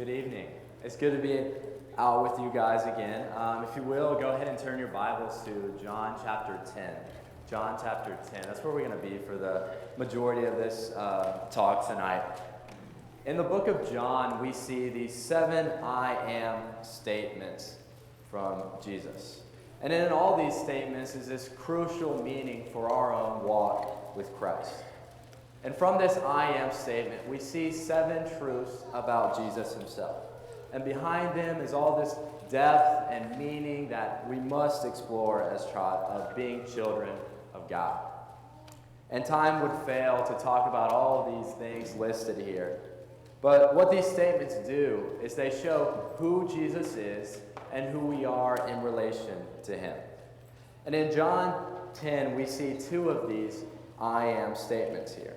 Good evening. It's good to be out with you guys again. If you will, go ahead and turn your Bibles to John chapter 10. John chapter 10. That's where we're going to be for the majority of this talk tonight. In the book of John, we see these 7 I am statements from Jesus. And in all these statements is this crucial meaning for our own walk with Christ. And from this I am statement, we see 7 truths about Jesus himself. And behind them is all this depth and meaning that we must explore as being children of God. And time would fail to talk about all of these things listed here. But what these statements do is they show who Jesus is and who we are in relation to him. And in John 10, we see 2 of these I am statements here.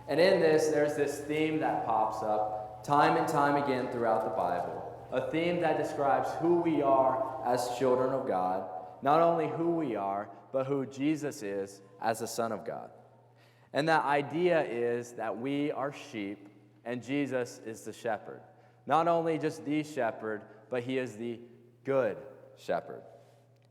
And in this, there's this theme that pops up time and time again throughout the Bible. A theme that describes who we are as children of God. Not only who we are, but who Jesus is as the Son of God. And that idea is that we are sheep and Jesus is the shepherd. Not only just the shepherd, but he is the good shepherd.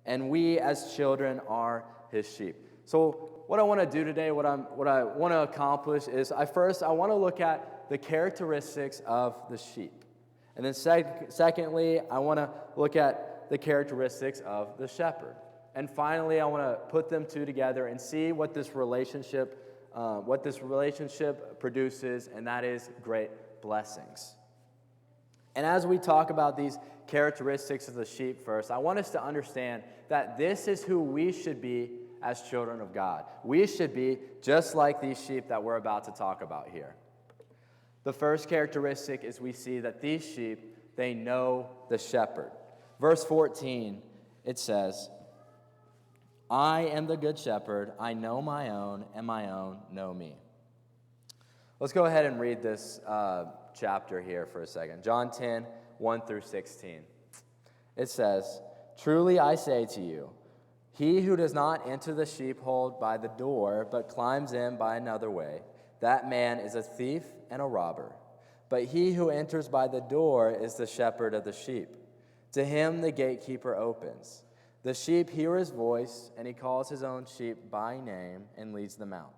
And we as children are his sheep. So what I want to do today, what I want to accomplish is I want to look at the characteristics of the sheep. And then secondly, I want to look at the characteristics of the shepherd. And finally, I want to put them two together and see what this relationship produces, and that is great blessings. And as we talk about these characteristics of the sheep first, I want us to understand that this is who we should be as children of God. We should be just like these sheep that we're about to talk about here. The first characteristic is we see that these sheep, they know the shepherd. Verse 14, it says, I am the good shepherd, I know my own, and my own know me. Let's go ahead and read this chapter here for a second. John 10, 1 through 16. It says, Truly I say to you, he who does not enter the sheepfold by the door, but climbs in by another way, that man is a thief and a robber. But he who enters by the door is the shepherd of the sheep. To him the gatekeeper opens. The sheep hear his voice, and he calls his own sheep by name and leads them out.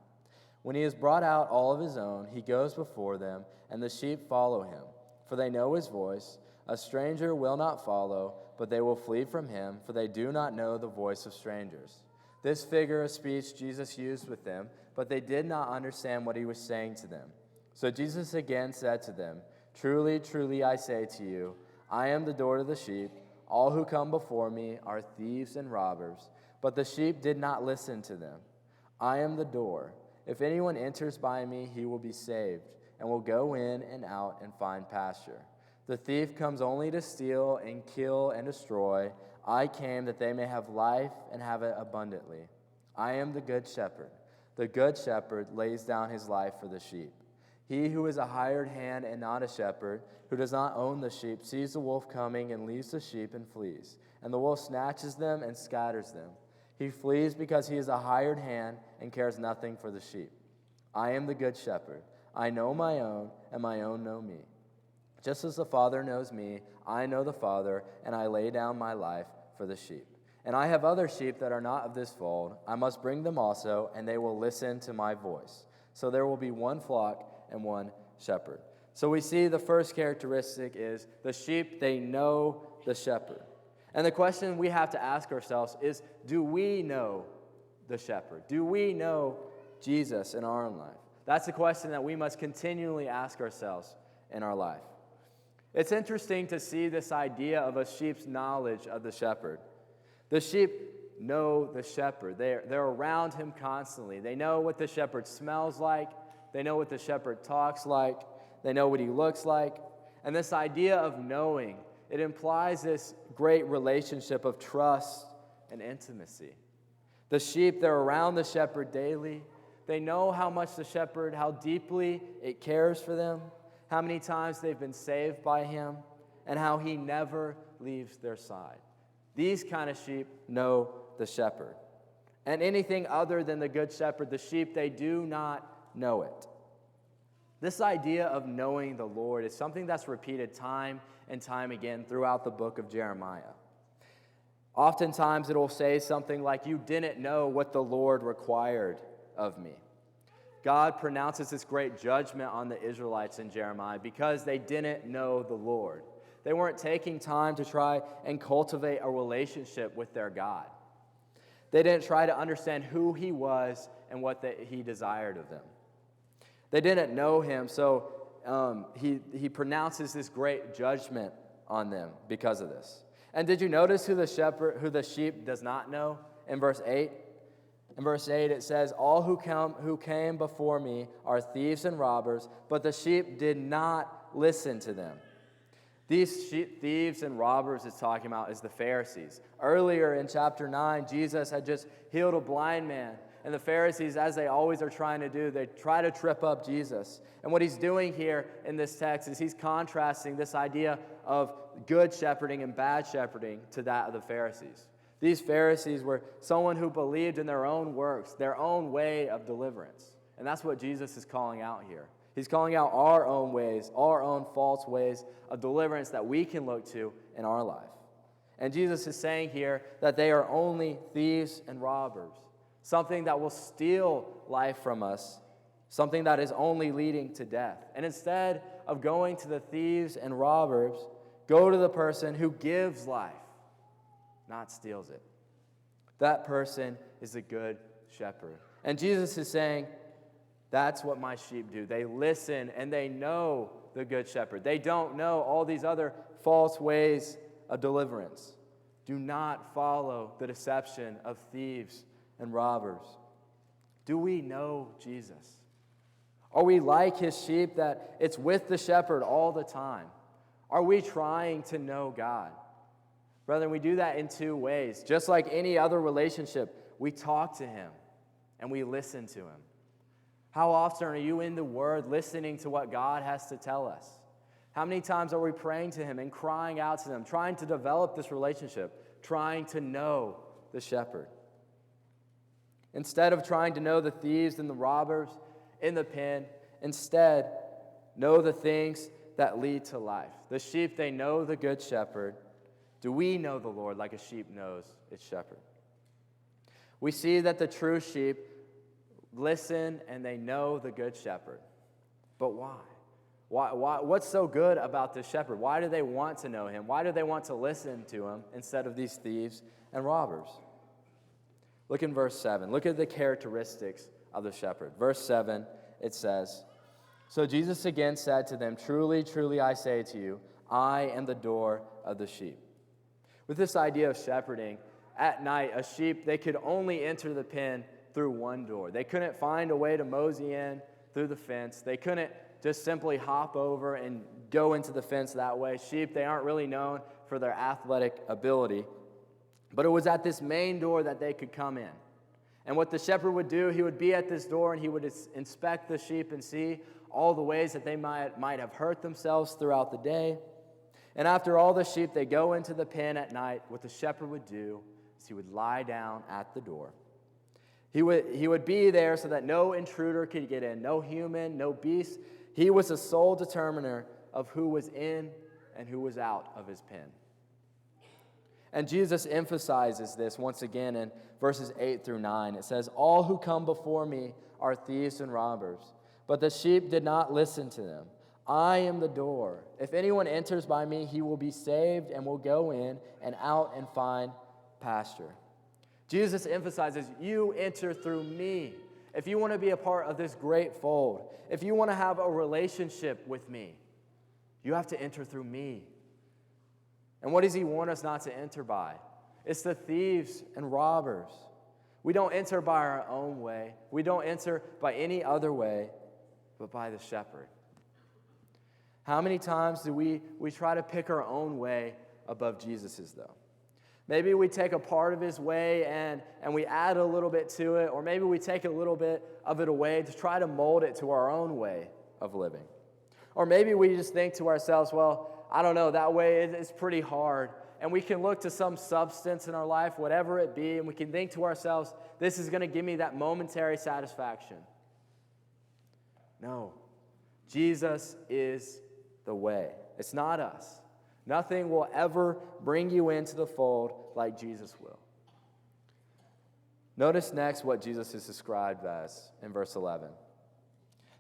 When he has brought out all of his own, he goes before them, and the sheep follow him, for they know his voice. A stranger will not follow, but they will flee from him, for they do not know the voice of strangers. This figure of speech Jesus used with them, but they did not understand what he was saying to them. So Jesus again said to them, Truly, truly, I say to you, I am the door to the sheep. All who come before me are thieves and robbers, but the sheep did not listen to them. I am the door. If anyone enters by me, he will be saved, and will go in and out and find pasture. The thief comes only to steal and kill and destroy. I came that they may have life and have it abundantly. I am the good shepherd. The good shepherd lays down his life for the sheep. He who is a hired hand and not a shepherd, who does not own the sheep, sees the wolf coming and leaves the sheep and flees. And the wolf snatches them and scatters them. He flees because he is a hired hand and cares nothing for the sheep. I am the good shepherd. I know my own, and my own know me. Just as the Father knows me, I know the Father, and I lay down my life for the sheep. And I have other sheep that are not of this fold. I must bring them also, and they will listen to my voice. So there will be one flock and one shepherd. So we see the first characteristic is the sheep, they know the shepherd. And the question we have to ask ourselves is, do we know the shepherd? Do we know Jesus in our own life? That's a question that we must continually ask ourselves in our life. It's interesting to see this idea of a sheep's knowledge of the shepherd. The sheep know the shepherd. They're around him constantly. They know what the shepherd smells like. They know what the shepherd talks like. They know what he looks like. And this idea of knowing, it implies this great relationship of trust and intimacy. The sheep, they're around the shepherd daily. They know how much the shepherd, how deeply it cares for them, how many times they've been saved by him, and how he never leaves their side. These kind of sheep know the shepherd. And anything other than the good shepherd, the sheep, they do not know it. This idea of knowing the Lord is something that's repeated time and time again throughout the book of Jeremiah. Oftentimes it will say something like, "You didn't know what the Lord required of me." God pronounces this great judgment on the Israelites in Jeremiah because they didn't know the Lord. They weren't taking time to try and cultivate a relationship with their God. They didn't try to understand who he was and what he desired of them. They didn't know him, so he pronounces this great judgment on them because of this. And did you notice who the sheep does not know in verse 8? In verse 8 it says, "All who came before me are thieves and robbers, but the sheep did not listen to them." These thieves and robbers it's talking about is the Pharisees. Earlier in chapter 9, Jesus had just healed a blind man. And the Pharisees, as they always are trying to do, they try to trip up Jesus. And what he's doing here in this text is he's contrasting this idea of good shepherding and bad shepherding to that of the Pharisees. These Pharisees were someone who believed in their own works, their own way of deliverance. And that's what Jesus is calling out here. He's calling out our own ways, our own false ways of deliverance that we can look to in our life. And Jesus is saying here that they are only thieves and robbers, something that will steal life from us, something that is only leading to death. And instead of going to the thieves and robbers, go to the person who gives life, not steals it. That person is a good shepherd. And Jesus is saying, that's what my sheep do. They listen and they know the good shepherd. They don't know all these other false ways of deliverance. Do not follow the deception of thieves and robbers. Do we know Jesus? Are we like his sheep that it's with the shepherd all the time? Are we trying to know God? Brethren, we do that in two ways. Just like any other relationship, we talk to him and we listen to him. How often are you in the Word listening to what God has to tell us? How many times are we praying to him and crying out to him, trying to develop this relationship, trying to know the shepherd? Instead of trying to know the thieves and the robbers in the pen, instead, know the things that lead to life. The sheep, they know the good shepherd. Do we know the Lord like a sheep knows its shepherd? We see that the true sheep listen and they know the good shepherd. But why? What's so good about the shepherd? Why do they want to know him? Why do they want to listen to him instead of these thieves and robbers? Look in verse 7. Look at the characteristics of the shepherd. Verse 7, it says, "So Jesus again said to them, 'Truly, truly, I say to you, I am the door of the sheep.'" With this idea of shepherding, at night, a sheep, they could only enter the pen through one door. They couldn't find a way to mosey in through the fence. They couldn't just simply hop over and go into the fence that way. Sheep, they aren't really known for their athletic ability. But it was at this main door that they could come in. And what the shepherd would do, he would be at this door and he would inspect the sheep and see all the ways that they might have hurt themselves throughout the day. And after all the sheep, they go into the pen at night. What the shepherd would do is he would lie down at the door. He would be there so that no intruder could get in, no human, no beast. He was the sole determiner of who was in and who was out of his pen. And Jesus emphasizes this once again in verses 8 through 9. It says, "All who come before me are thieves and robbers, but the sheep did not listen to them. I am the door. If anyone enters by me, he will be saved and will go in and out and find pasture." Jesus emphasizes, you enter through me. If you want to be a part of this great fold, if you want to have a relationship with me, you have to enter through me. And what does he want us not to enter by? It's the thieves and robbers. We don't enter by our own way. We don't enter by any other way but by the shepherd. How many times do we try to pick our own way above Jesus's, though? Maybe we take a part of his way and we add a little bit to it, or maybe we take a little bit of it away to try to mold it to our own way of living. Or maybe we just think to ourselves, well, I don't know, that way it's pretty hard. And we can look to some substance in our life, whatever it be, and we can think to ourselves, this is going to give me that momentary satisfaction. No. Jesus is the way. It's not us. Nothing will ever bring you into the fold like Jesus will. Notice next what Jesus is described as in verse 11.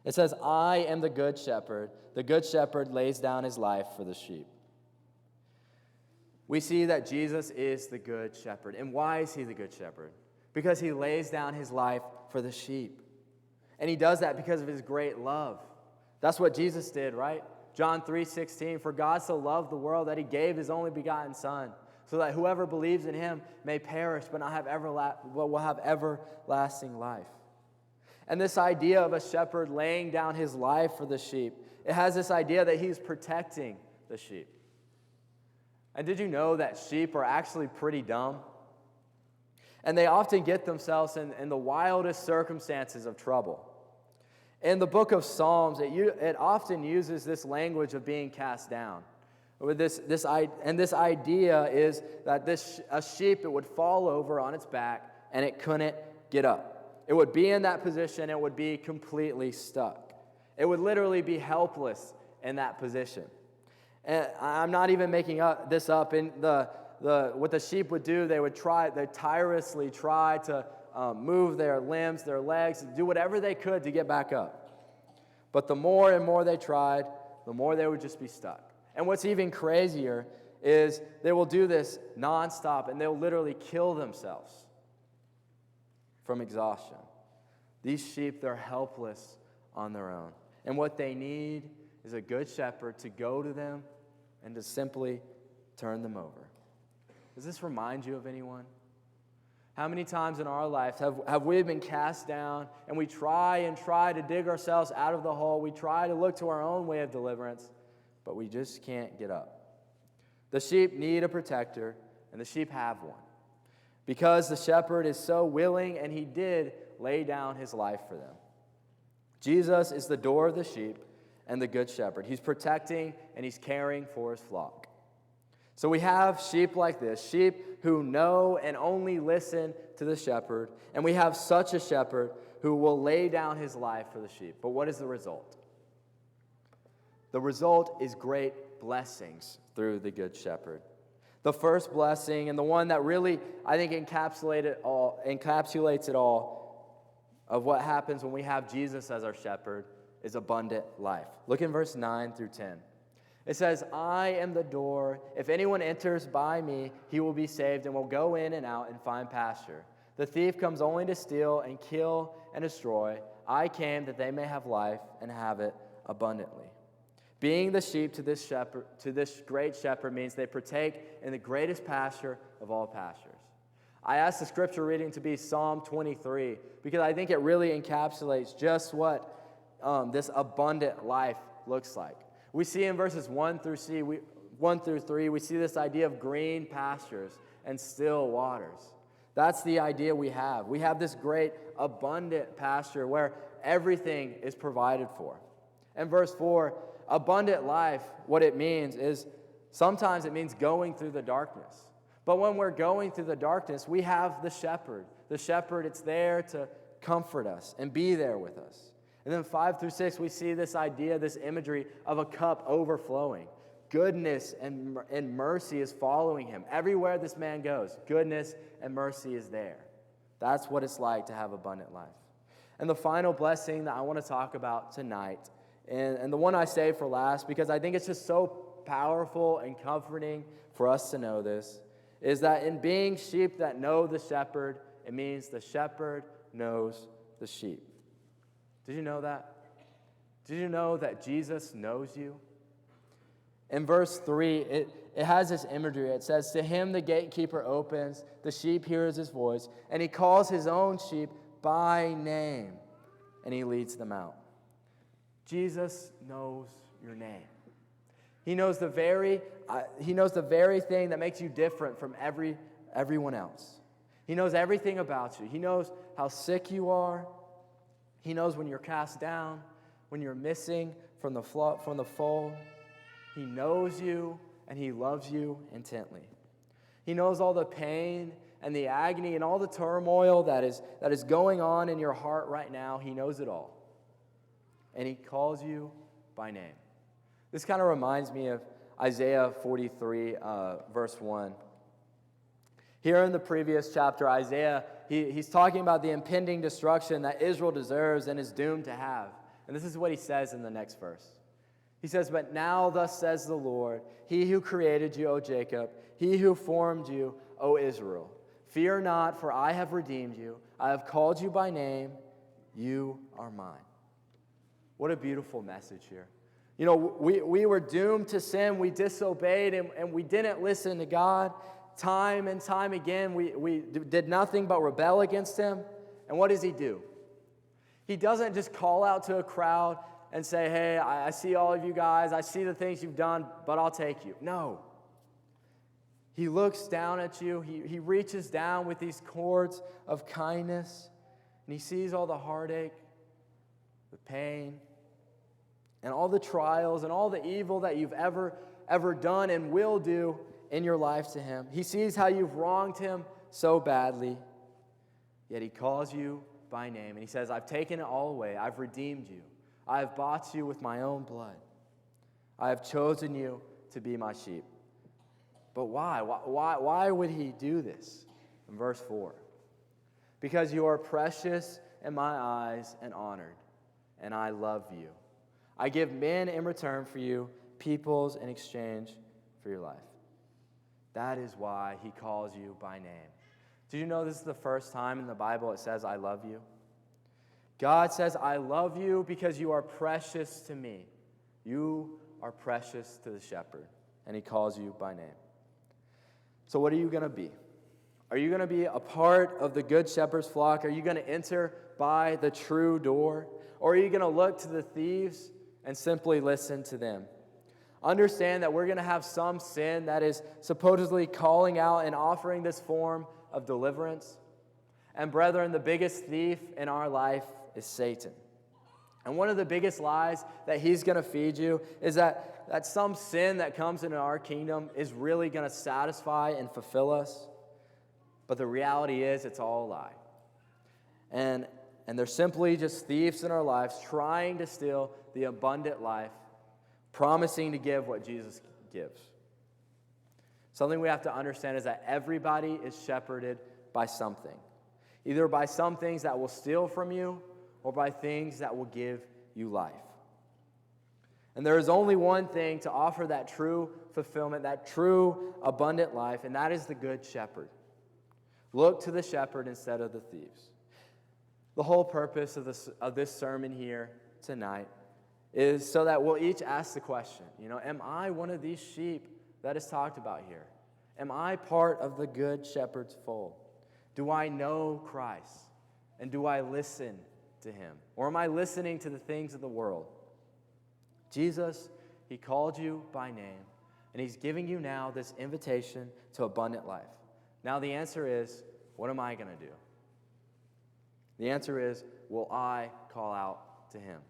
It says, I am the good shepherd. The good shepherd lays down his life for the sheep. We see that Jesus is the good shepherd. And why is he the good shepherd? Because he lays down his life for the sheep. And he does that because of his great love. That's what Jesus did, right? John 3:16, for God so loved the world that he gave his only begotten Son, so that whoever believes in him may perish, but will have everlasting life. And this idea of a shepherd laying down his life for the sheep, it has this idea that he's protecting the sheep. And did you know that sheep are actually pretty dumb? And they often get themselves in the wildest circumstances of trouble. In the book of Psalms, it often uses this language of being cast down. With this idea is that a sheep, it would fall over on its back and it couldn't get up. It would be in that position, it would be completely stuck. It would literally be helpless in that position. And I'm not even making this up. In what the sheep would do, they tirelessly try to move their limbs, their legs, do whatever they could to get back up. But the more and more they tried, the more they would just be stuck. And what's even crazier is they will do this nonstop, and they'll literally kill themselves from exhaustion. These sheep, they're helpless on their own. And what they need is a good shepherd to go to them and to simply turn them over. Does this remind you of anyone? How many times in our life have we been cast down and we try to dig ourselves out of the hole? We try to look to our own way of deliverance, but we just can't get up. The sheep need a protector, and the sheep have one. Because the shepherd is so willing, and he did lay down his life for them. Jesus is the door of the sheep and the good shepherd. He's protecting and he's caring for his flock. So we have sheep like this, sheep who know and only listen to the shepherd. And we have such a shepherd who will lay down his life for the sheep. But what is the result? The result is great blessings through the good shepherd. The first blessing, and the one that really, I think, encapsulates it all of what happens when we have Jesus as our shepherd, is abundant life. Look in verse 9 through 10. It says, I am the door. If anyone enters by me, he will be saved and will go in and out and find pasture. The thief comes only to steal and kill and destroy. I came that they may have life and have it abundantly. Being the sheep to this great shepherd means they partake in the greatest pasture of all pastures. I asked the scripture reading to be Psalm 23 because I think it really encapsulates just what this abundant life looks like. We see in verses 1 through 3, we see this idea of green pastures and still waters. That's the idea we have. We have this great abundant pasture where everything is provided for. And verse 4, abundant life, what it means is sometimes it means going through the darkness. But when we're going through the darkness, we have the shepherd. The shepherd, it's there to comfort us and be there with us. And then 5 through 6, we see this idea, this imagery of a cup overflowing. Goodness and mercy is following him. Everywhere this man goes, goodness and mercy is there. That's what it's like to have abundant life. And the final blessing that I want to talk about tonight, and the one I save for last because I think it's just so powerful and comforting for us to know this, is that in being sheep that know the shepherd, it means the shepherd knows the sheep. Did you know that? Did you know that Jesus knows you? In verse 3, it has this imagery. It says, to him the gatekeeper opens, the sheep hears his voice, and he calls his own sheep by name, and he leads them out. Jesus knows your name. He knows the very thing that makes you different from everyone else. He knows everything about you. He knows how sick you are. He knows when you're cast down, when you're missing from the fold. He knows you, and he loves you intently. He knows all the pain and the agony and all the turmoil that is going on in your heart right now. He knows it all. And he calls you by name. This kind of reminds me of Isaiah 43, verse 1. Here in the previous chapter, Isaiah, he's talking about the impending destruction that Israel deserves and is doomed to have. And this is what he says in the next verse. He says, "But now thus says the Lord, he who created you, O Jacob, he who formed you, O Israel. Fear not, for I have redeemed you. I have called you by name. You are mine." What a beautiful message here. You know, we were doomed to sin. We disobeyed and we didn't listen to God. Time and time again, we did nothing but rebel against him. And what does he do? He doesn't just call out to a crowd and say, "Hey, I see all of you guys. I see the things you've done, but I'll take you." No. He looks down at you. He reaches down with these cords of kindness, and he sees all the heartache, the pain, and all the trials and all the evil that you've ever done and will do in your life to him. He sees how you've wronged him so badly, yet he calls you by name, and he says, "I've taken it all away. I've redeemed you. I have bought you with my own blood. I have chosen you to be my sheep." But why? Why would he do this? In verse 4, "Because you are precious in my eyes and honored, and I love you. I give men in return for you, peoples in exchange for your life." That is why he calls you by name. Did you know this is the first time in the Bible it says, "I love you"? God says, "I love you because you are precious to me. You are precious to the shepherd." And he calls you by name. So what are you going to be? Are you going to be a part of the good shepherd's flock? Are you going to enter by the true door? Or are you going to look to the thieves and simply listen to them? Understand that we're going to have some sin that is supposedly calling out and offering this form of deliverance. And brethren, the biggest thief in our life is Satan. And one of the biggest lies that he's going to feed you is that some sin that comes into our kingdom is really going to satisfy and fulfill us. But the reality is it's all a lie. And they're simply just thieves in our lives trying to steal the abundant life, promising to give what Jesus gives. Something we have to understand is that everybody is shepherded by something. Either by some things that will steal from you or by things that will give you life. And there is only one thing to offer that true fulfillment, that true abundant life, and that is the good shepherd. Look to the shepherd instead of the thieves. The whole purpose of this sermon here tonight is so that we'll each ask the question, am I one of these sheep that is talked about here? Am I part of the good shepherd's fold? Do I know Christ? And do I listen to him? Or am I listening to the things of the world? Jesus, he called you by name, and he's giving you now this invitation to abundant life. Now the answer is, what am I going to do? The answer is, will I call out to him?